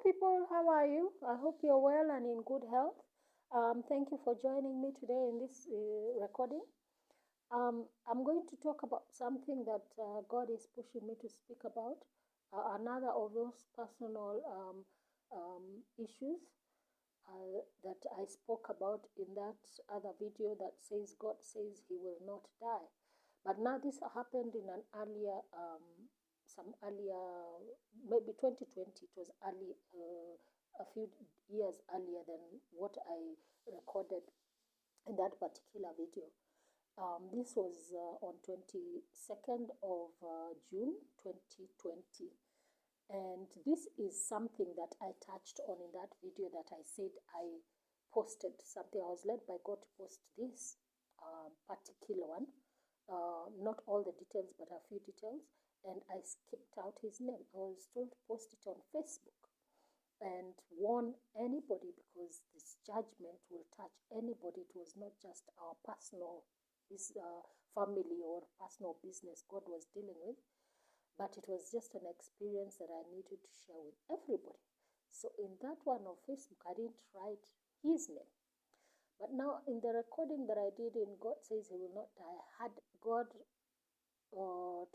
people, how are you? I hope you're well and in good health. Thank you for joining me today in this recording. I'm going to talk about something that God is pushing me to speak about, another of those personal issues that I spoke about in that other video that says God says he will not die. But now this happened in an earlier, some earlier, maybe 2020. It was early, a few years earlier than what I recorded in that particular video. This was on 22nd of June 2020. And this is something that I touched on in that video that I said I posted something. I was led by God to post this particular one. Not all the details, but a few details. And I skipped out his name. I was told to post it on Facebook and warn anybody because this judgment will touch anybody. It was not just our personal family or personal business God was dealing with, but it was just an experience that I needed to share with everybody. So in that one on Facebook, I didn't write his name. But now in the recording that I did in God Says He Will Not Die, I had God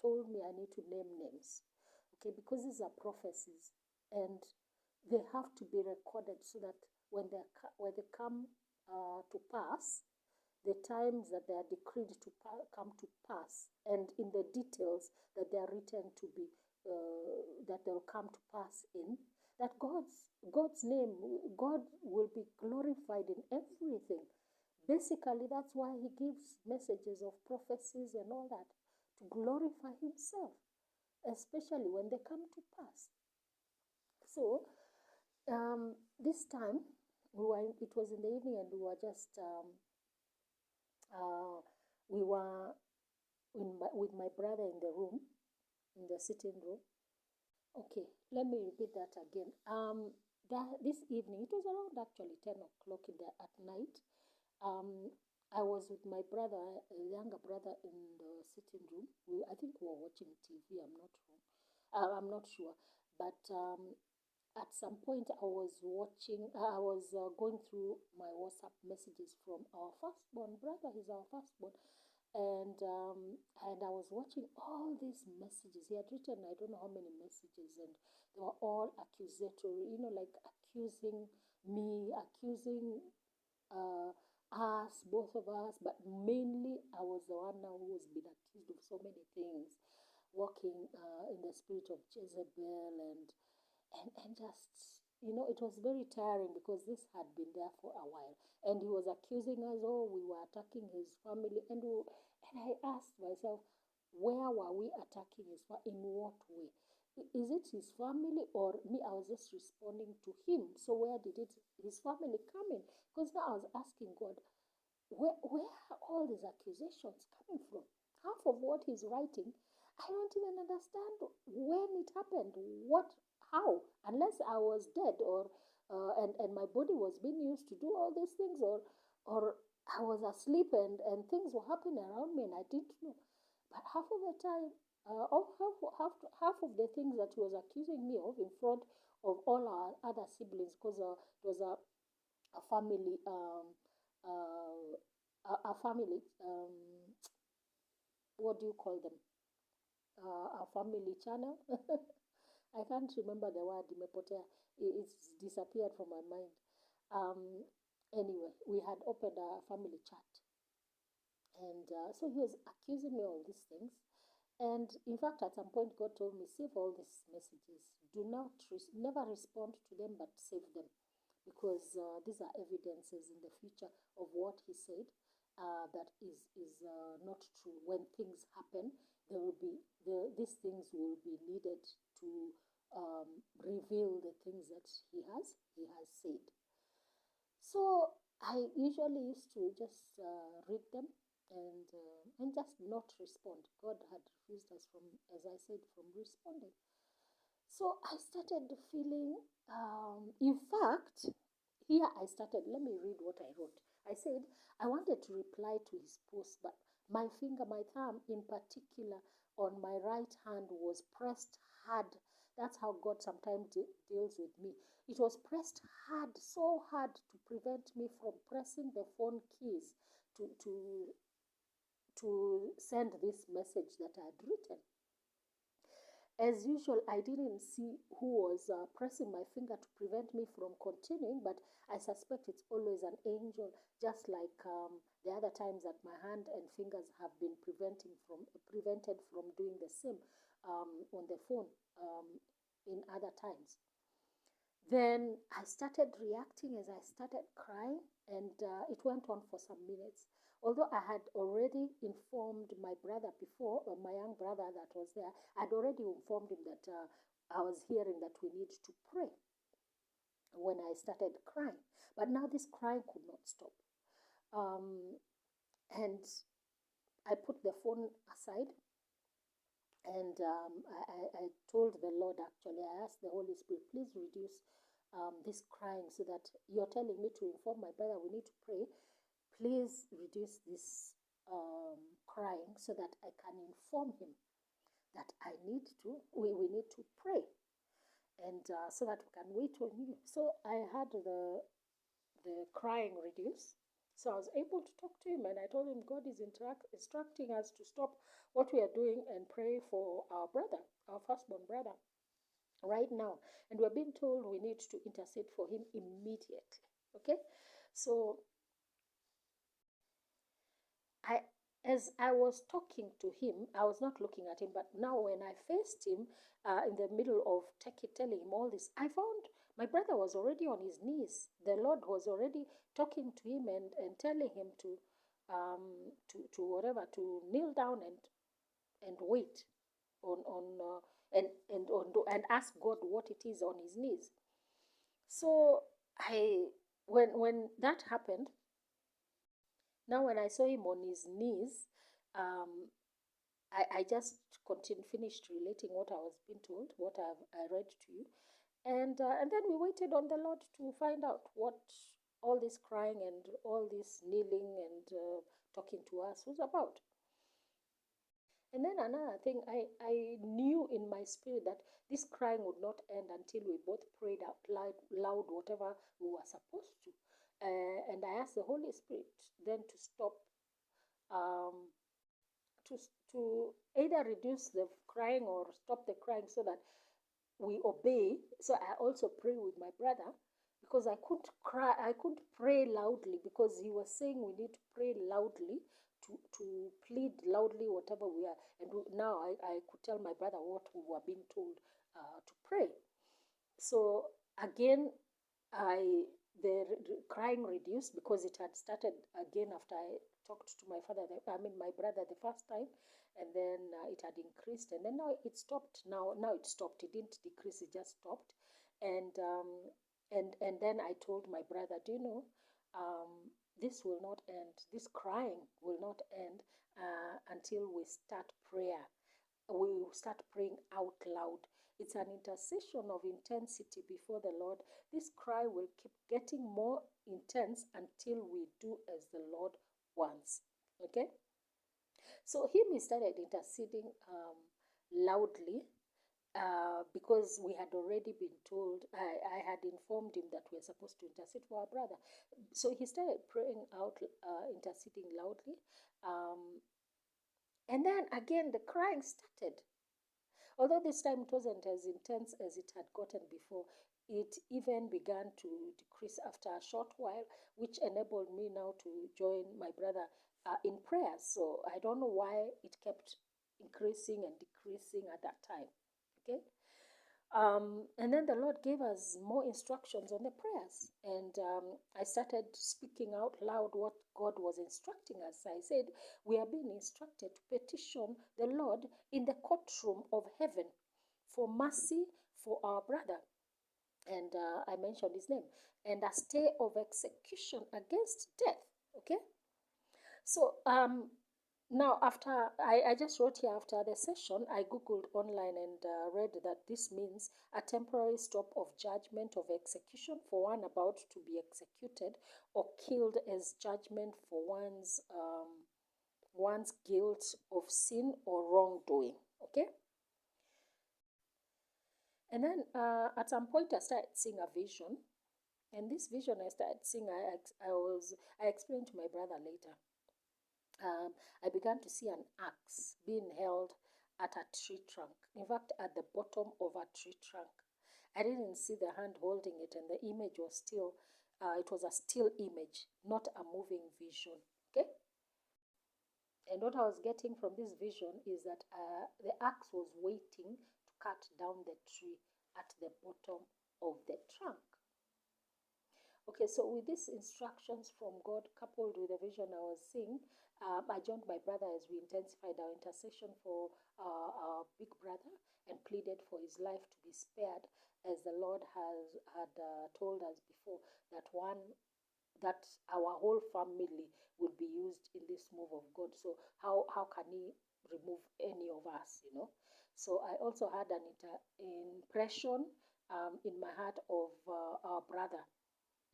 told me I need to name names. Okay, because these are prophecies and they have to be recorded so that when they come to pass, the times that they are decreed to come to pass, and in the details that they are written to be, that they'll come to pass in, that God's name, God will be glorified in everything. Basically, that's why He gives messages of prophecies and all that, to glorify Himself, especially when they come to pass. So, this time, it was in the evening, and we were just we were with my brother in the room, in the sitting room. Okay, let me repeat that again. This evening, it was around actually 10 o'clock at night. I was with my brother, a younger brother, in the sitting room. I think we were watching TV. I'm not sure, but at some point I was going through my WhatsApp messages from our firstborn brother. He's our firstborn, and I was watching all these messages. He had written I don't know how many messages, and they were all accusatory. Like accusing me, accusing us, both of us. But mainly, I was the one now who was been accused of so many things, walking in the spirit of Jezebel, and just, it was very tiring because this had been there for a while, and he was accusing us. Oh, we were attacking his family, and I asked myself, where were we attacking his family? In what way? Is it his family or me? I was just responding to him. So where did his family come in? Because now I was asking God, where are all these accusations coming from? Half of what he's writing, I don't even understand when it happened, how, unless I was dead, or and my body was being used to do all these things, or I was asleep and things were happening around me and I didn't know. But half of the time, half of the things that he was accusing me of in front of all our other siblings, because it was a family a family, what do you call them? A family channel. I can't remember the word, imepotea. It's disappeared from my mind. Anyway, we had opened a family chat, and so he was accusing me of these things. And in fact, at some point, God told me, save all these messages. Do not, never respond to them, but save them. Because these are evidences in the future of what he said that is not true. When things happen, there will be these things will be needed to reveal the things that he has said. So I usually used to just read them and just not respond. God had refused us from, as I said, from responding. So I started feeling, in fact, here I started, let me read what I wrote. I said, I wanted to reply to his post, but my finger, my thumb in particular, on my right hand was pressed hard That's how God sometimes deals with me. It was pressed hard, so hard, to prevent me from pressing the phone keys to send this message that I had written. As usual, I didn't see who was pressing my finger to prevent me from continuing, but I suspect it's always an angel, just like the other times that my hand and fingers have been prevented from doing the same on the phone in other times. Then I started reacting as I started crying, and it went on for some minutes. Although I had already informed my brother before, or my young brother that was there, I'd already informed him that I was hearing that we need to pray when I started crying. But now this crying could not stop. And I put the phone aside, and I told the Lord, actually, I asked the Holy Spirit, please reduce this crying, so that you're telling me to inform my brother we need to pray. Please reduce this crying so that I can inform him that we need to pray, and so that we can wait on you. So I had the crying reduce. So I was able to talk to him, and I told him God is instructing us to stop what we are doing and pray for our brother, our firstborn brother, right now. And we're being told we need to intercede for him immediately. Okay? So as I was talking to him, I was not looking at him, but now when I faced him in the middle of telling him all this, I found my brother was already on his knees. The Lord was already talking to him and telling him to kneel down and wait and ask God what it is on his knees. So when that happened, now when I saw him on his knees, I just finished relating what I was being told, what I read to you. And then we waited on the Lord to find out what all this crying and all this kneeling and talking to us was about. And then another thing, I knew in my spirit that this crying would not end until we both prayed out loud whatever we were supposed to. And I asked the Holy Spirit then to stop, to either reduce the crying or stop the crying so that we obey. So I also pray with my brother, because I couldn't pray loudly, because he was saying we need to pray loudly, to plead loudly whatever we are. And now I could tell my brother what we were being told to pray. So again, the crying reduced, because it had started again after I talked to my brother the first time, and then it had increased, and then now it stopped. Now it stopped. It didn't decrease. It just stopped. And then I told my brother, do you know, this will not end. This crying will not end until we start prayer. We will start praying out loud. It's an intercession of intensity before the Lord. This cry will keep getting more intense until we do as the Lord wants. Okay? So he started interceding loudly, because we had already been told, I had informed him that we are supposed to intercede for our brother. So he started praying out, interceding loudly. And then again, the crying started. Although this time it wasn't as intense as it had gotten before, it even began to decrease after a short while, which enabled me now to join my brother in prayer. So I don't know why it kept increasing and decreasing at that time. Okay. And then the Lord gave us more instructions on the prayers, and I started speaking out loud what God was instructing us. I said, we are being instructed to petition the Lord in the courtroom of heaven for mercy for our brother. And I mentioned his name, and a stay of execution against death. Okay. So now, after I just wrote here, after the session, I googled online and read that this means a temporary stop of judgment of execution for one about to be executed or killed as judgment for one's guilt of sin or wrongdoing. Okay. And then at some point I started seeing a vision. And this vision I started seeing, I explained to my brother later. I began to see an axe being held at a tree trunk. In fact, at the bottom of a tree trunk. I didn't see the hand holding it, and the image was still, it was a still image, not a moving vision. Okay? And what I was getting from this vision is that the axe was waiting to cut down the tree at the bottom of the trunk. Okay, so with these instructions from God, coupled with the vision I was seeing, I joined my brother as we intensified our intercession for our big brother and pleaded for his life to be spared, as the Lord had told us before that our whole family would be used in this move of God. So how can He remove any of us? So I also had an impression in my heart of our brother.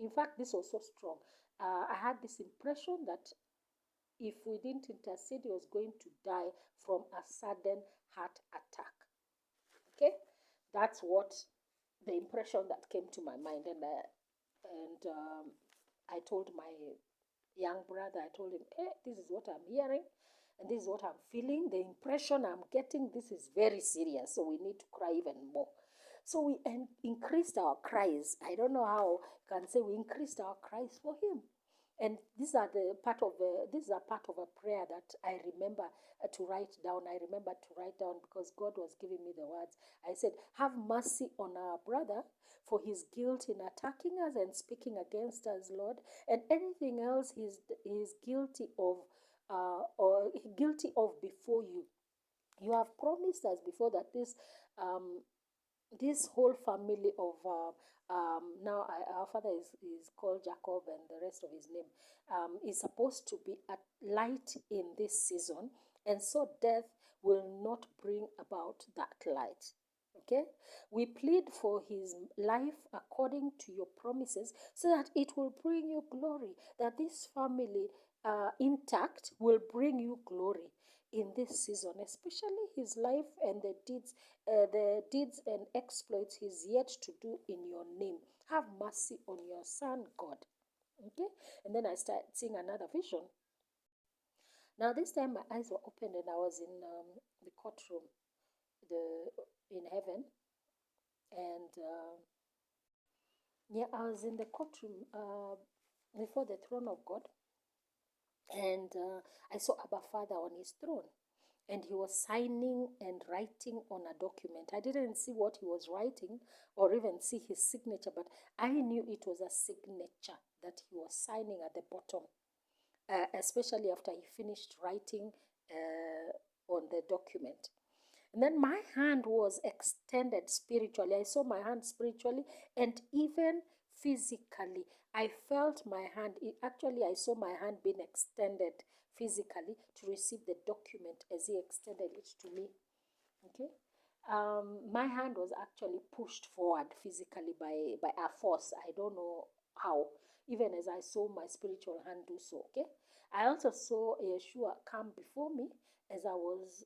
In fact, this was so strong. I had this impression that if we didn't intercede, he was going to die from a sudden heart attack. Okay, that's what the impression that came to my mind, and I told my young brother, I told him, hey, this is what I'm hearing, and this is what I'm feeling. The impression I'm getting, this is very serious, so we need to cry even more. So we increased our cries. I don't know how you can say we increased our cries for him. And this is a part of a prayer that I remember to write down. I remember to write down because God was giving me the words. I said, have mercy on our brother for his guilt in attacking us and speaking against us, Lord, and anything else he's guilty of before you. You have promised us before that this whole family of now our father is called Jacob, and the rest of his name is supposed to be a light in this season, and so death will not bring about that light. Okay, we plead for his life according to your promises, so that it will bring you glory, that this family intact will bring you glory in this season, especially his life and the deeds and exploits he's yet to do in your name. Have mercy on your son, God. Okay, and then I started seeing another vision. Now this time my eyes were opened and I was in the courtroom, in heaven, and yeah, I was in the courtroom before the throne of God, and I saw Abba Father on his throne, and he was signing and writing on a document. I didn't see what he was writing or even see his signature, but I knew it was a signature that he was signing at the bottom, especially after he finished writing on the document. And then my hand was extended spiritually. I saw my hand spiritually and even physically. I felt my hand. Actually, I saw my hand being extended physically to receive the document as he extended it to me. Okay. My hand was actually pushed forward physically by a force. I don't know how, even as I saw my spiritual hand do so. Okay. I also saw Yeshua come before me as I was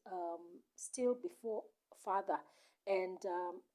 still before Father. And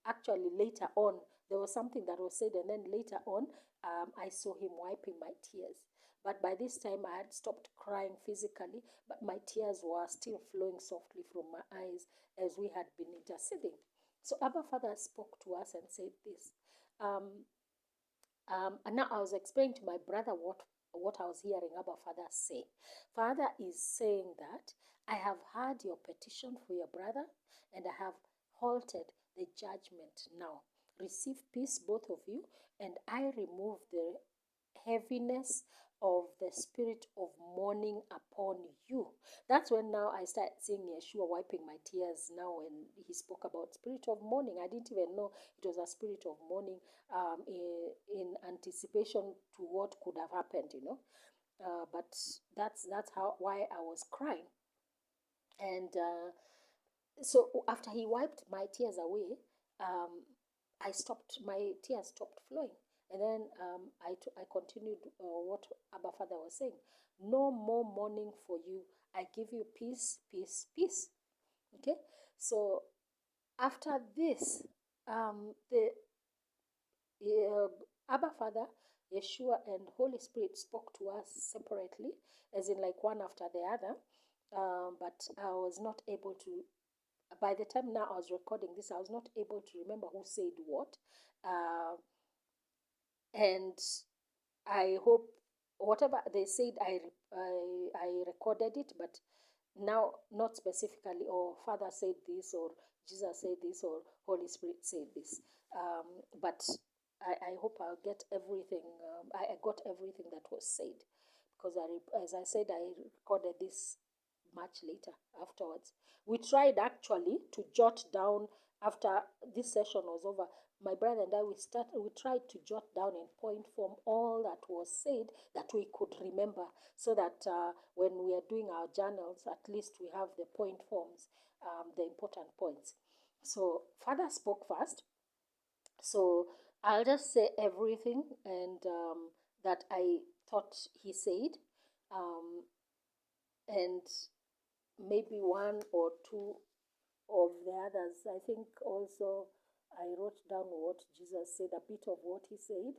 actually, later on, there was something that was said, and then later on, I saw him wiping my tears. But by this time, I had stopped crying physically, but my tears were still flowing softly from my eyes as we had been interceding. So Abba Father spoke to us and said this. And now I was explaining to my brother what I was hearing Abba Father say. Father is saying that I have heard your petition for your brother, and I have halted the judgment now. Receive peace, both of you, and I remove the heaviness of the spirit of mourning upon you. That's when now I started seeing Yeshua wiping my tears now when he spoke about spirit of mourning. I didn't even know it was a spirit of mourning in anticipation to what could have happened, but that's why I was crying. And so after he wiped my tears away, my tears stopped flowing. And then I continued what Abba Father was saying. No more mourning for you. I give you peace, peace, peace. Okay? So after this, The uh, Abba Father, Yeshua, and Holy Spirit spoke to us separately, as in like one after the other. But I was not able to, by the time now I was recording this, I was not able to remember who said what. Uh, and I hope whatever they said, I recorded it, but now not specifically, or Father said this, or Jesus said this, or Holy Spirit said this. But I hope I'll get everything. I got everything that was said, because as I said, I recorded this much later afterwards. We tried actually to jot down after this session was over. My brother and I, we tried to jot down in point form all that was said that we could remember, so that when we are doing our journals, at least we have the point forms, the important points. So Father spoke first. So I'll just say everything and that I thought he said, um, and maybe one or two of the others. I think also I wrote down what Jesus said, a bit of what he said,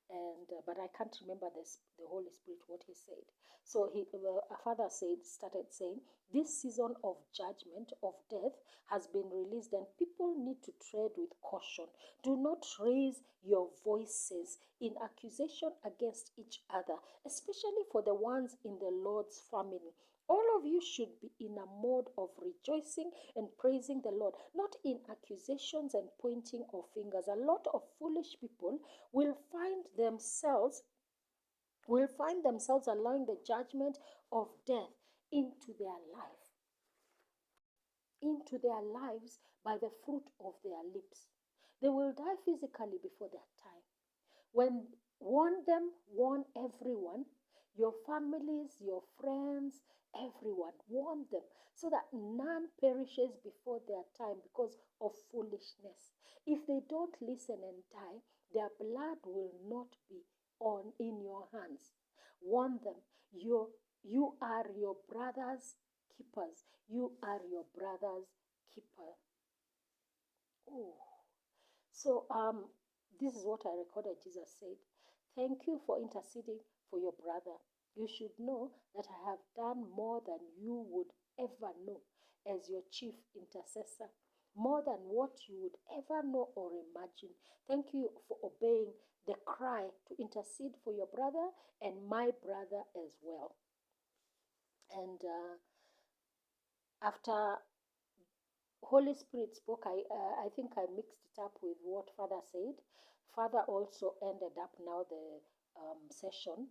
and but I can't remember the Holy Spirit what he said. So a father started saying, this season of judgment of death has been released, and people need to tread with caution. Do not raise your voices in accusation against each other, especially for the ones in the Lord's family. All of you should be in a mode of rejoicing and praising the Lord, not in accusations and pointing of fingers. A lot of foolish people will find themselves allowing the judgment of death into their lives by the fruit of their lips. They will die physically before their time. When warn everyone, your families, your friends, everyone, warn them so that none perishes before their time because of foolishness. If they don't listen and die, their blood will not be on in your hands. Warn them. You are your brother's keepers. You are your brother's keeper. Oh. So this is what I recorded. Jesus said, thank you for interceding for your brother. You should know that I have done more than you would ever know as your chief intercessor, more than what you would ever know or imagine. Thank you for obeying the cry to intercede for your brother and my brother as well. And after Holy Spirit spoke, I think I mixed it up with what Father said. Father also ended up now the session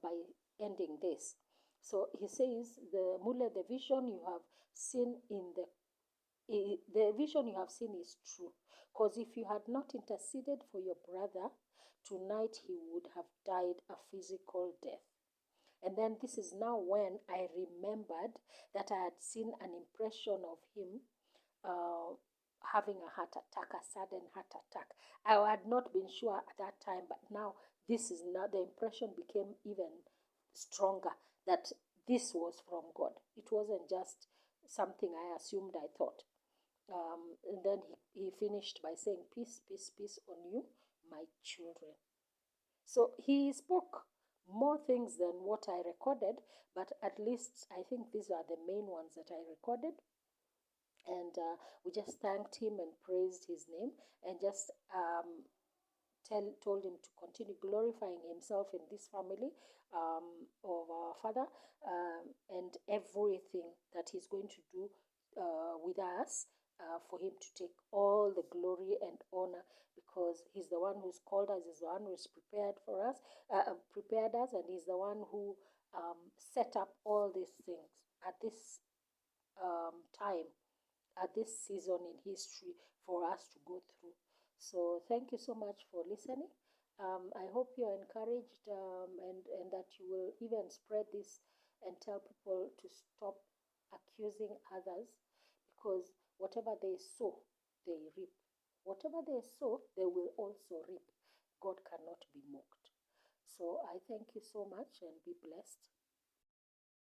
by ending this. So he says, the vision you have seen the vision you have seen is true. Because if you had not interceded for your brother, tonight he would have died a physical death. And then this is now when I remembered that I had seen an impression of him having a heart attack, a sudden heart attack. I had not been sure at that time, but now the impression became even stronger that this was from God. It wasn't just something I assumed, I thought. And then he finished by saying, peace, peace, peace on you, my children. So he spoke more things than what I recorded, but at least I think these are the main ones that I recorded. And we just thanked him and praised his name, and just told him to continue glorifying himself in this family of our Father, and everything that he's going to do with us, for him to take all the glory and honor, because he's the one who's called us, he's the one who's prepared us, and he's the one who set up all these things at this time, at this season in history for us to go through. So thank you so much for listening. I hope you're encouraged, and that you will even spread this and tell people to stop accusing others, because whatever they sow, they reap. Whatever they sow, they will also reap. God cannot be mocked. So I thank you so much, and be blessed.